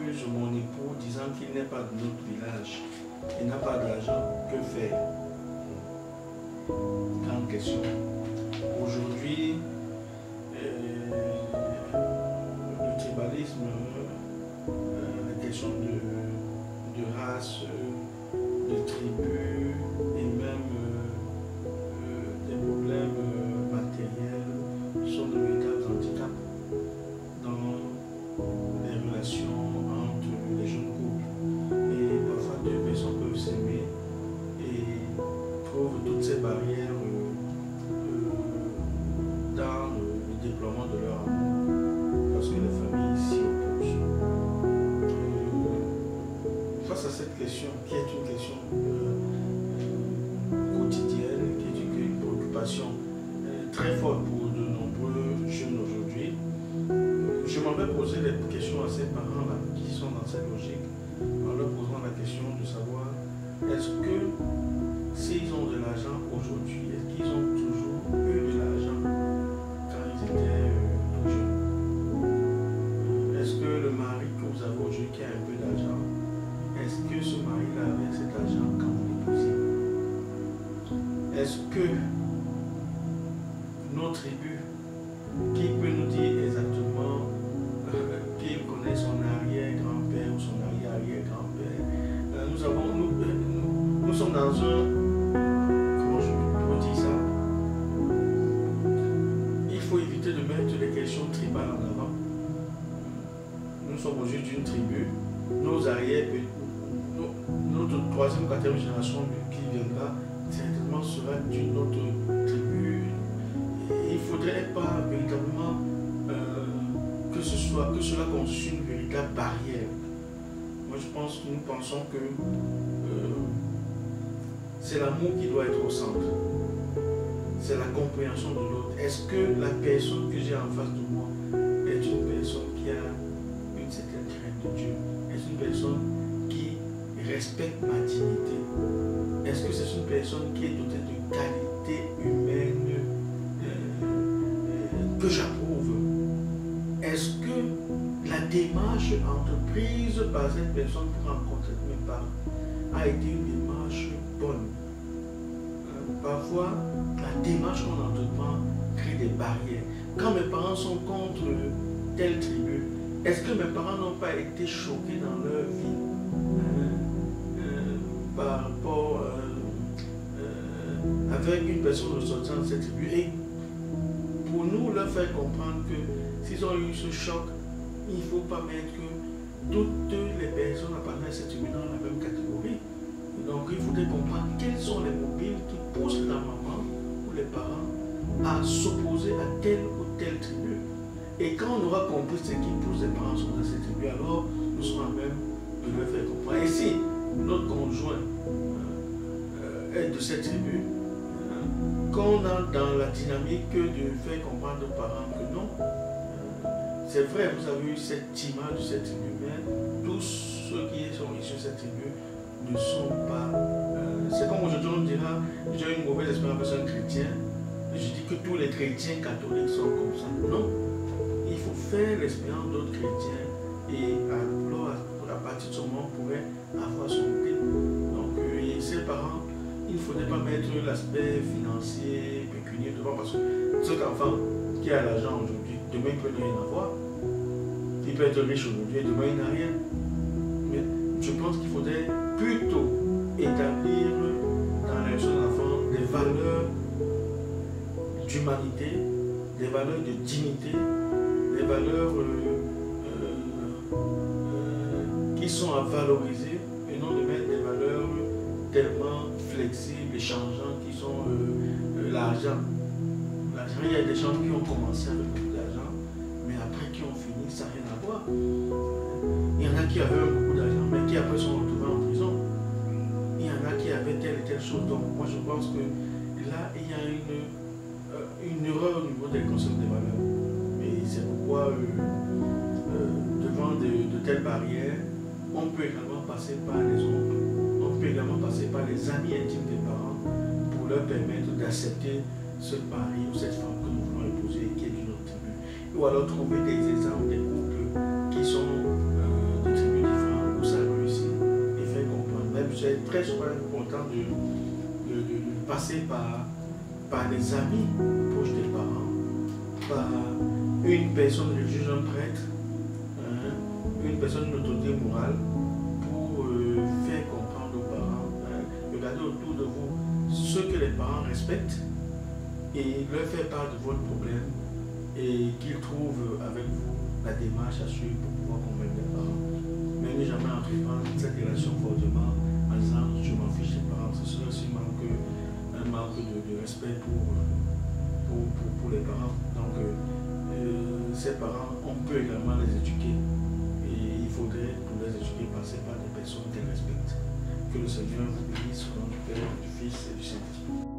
épouse ou mon époux disant qu'il n'est pas de notre village, il n'a pas d'argent, que faire? Grande question. Aujourd'hui, le tribalisme, la question de race, de tribu et même des problèmes matériels sont de véritables handicaps dans les relations entre les jeunes couples. Et parfois deux personnes peuvent s'aimer et trouvent toutes ces barrières dans le déploiement de leur amour parce que les familles s'y opposent. Face à cette question, qui est une question quotidienne, qui est une préoccupation très forte pour de nombreux jeunes aujourd'hui, je m'en vais poser des questions à ces parents-là qui sont dans cette logique, en leur posant la question de savoir est-ce que s'ils ont de l'argent aujourd'hui, est-ce qu'ils ont toujours eu de l'argent quand ils étaient tout jeunes? Est-ce que le mari que vous avez aujourd'hui qui a un peu d'argent, est-ce que ce mari-là avait cet argent quand vous l'épousez? Est-ce que nos tribus, qui peut nous dire exactement qu'il connaît son arrière-grand-père ou son arrière-arrière-grand-père, nous sommes dans un, comment je peux dire ça, il faut éviter de mettre les questions tribales en avant. Nous sommes au juste d'une tribu, nos arrières, notre troisième ou quatrième génération qui viendra, certainement sera d'une autre tribu. Il ne faudrait pas véritablement que cela constitue une véritable barrière. Moi je pense que nous pensons que c'est l'amour qui doit être au centre. C'est la compréhension de l'autre. Est-ce que la personne que j'ai en face de moi est une personne qui a une certaine crainte de Dieu? Est-ce une personne qui respecte ma dignité? Est-ce que c'est une personne qui est dotée de qualités humaines que j'approuve? Est-ce que la démarche entreprise par cette personne pour rencontrer mes parents a été une démarche bonne? Parfois, la démarche qu'on entreprend crée des barrières. Quand mes parents sont contre telle tribu, est-ce que mes parents n'ont pas été choqués dans leur vie par rapport avec une personne ressortissant de cette tribu? Et pour nous leur faire comprendre que s'ils ont eu ce choc, il ne faut pas mettre toutes les personnes appartenant à cette tribu dans la même catégorie. Donc il faudrait comprendre quels sont les mobiles qui poussent la maman ou les parents à s'opposer à telle ou telle tribu. Et quand on aura compris ce qui pousse les parents à s'opposer à cette tribu, alors nous serons à même de leur faire comprendre. Et si notre conjoint est de cette tribu, qu'on a dans la dynamique de faire comprendre aux parents que non, c'est vrai, vous avez eu cette image de cette tribu, mais tous ceux qui sont issus de cette tribu ne sont pas. C'est comme aujourd'hui on dira, j'ai une mauvaise expérience avec un chrétien, et je dis que tous les chrétiens catholiques sont comme ça. Non, il faut faire l'expérience d'autres chrétiens et alors à partir de ce moment on pourrait avoir son idée. Donc ses parents, il ne faudrait pas mettre l'aspect financier, pécuniaire devant, parce que cet enfant qui a l'argent aujourd'hui, demain il peut ne rien avoir. Il peut être riche aujourd'hui et demain il n'a rien. Mais je pense qu'il faudrait plutôt établir dans la vie de l'enfant des valeurs d'humanité, des valeurs de dignité, des valeurs qui sont à valoriser et non de mettre des valeurs tellement flexibles et changeantes qui sont l'argent. L'argent, il y a des gens qui ont commencé avec beaucoup d'argent, mais après qui ont fini sans rien avoir. Il y en a qui avaient beaucoup d'argent, mais qui après sont retrouvés en prison. Il y en a qui avaient telle et telle chose. Donc moi je pense que là, il y a une erreur au niveau des concepts des valeurs. Et c'est pourquoi devant de telles barrières, on peut également passer par les oncles, on peut également passer par les amis intimes des parents pour leur permettre d'accepter ce mari ou cette femme que nous voulons épouser qui est d'une autre tribu. Ou alors trouver des exemples des couples qui sont de tribus c'est très souvent important de passer par des amis proches des parents, par une personne religieuse, un prêtre, hein, une personne d'autorité morale, pour faire comprendre aux parents, regardez autour de vous ce que les parents respectent et leur faire part de votre problème et qu'ils trouvent avec vous la démarche à suivre pour pouvoir convaincre les parents. Mais ne jamais entreprendre cette relation fortement en disant je m'en fiche des parents. Ce serait aussi un manque de respect pour les parents. Donc ces parents, on peut également les éduquer. Et il faudrait pour les éduquer passer par des personnes qu'elles respectent. Que le Seigneur vous bénisse au nom du Père, du Fils et du Saint-Esprit.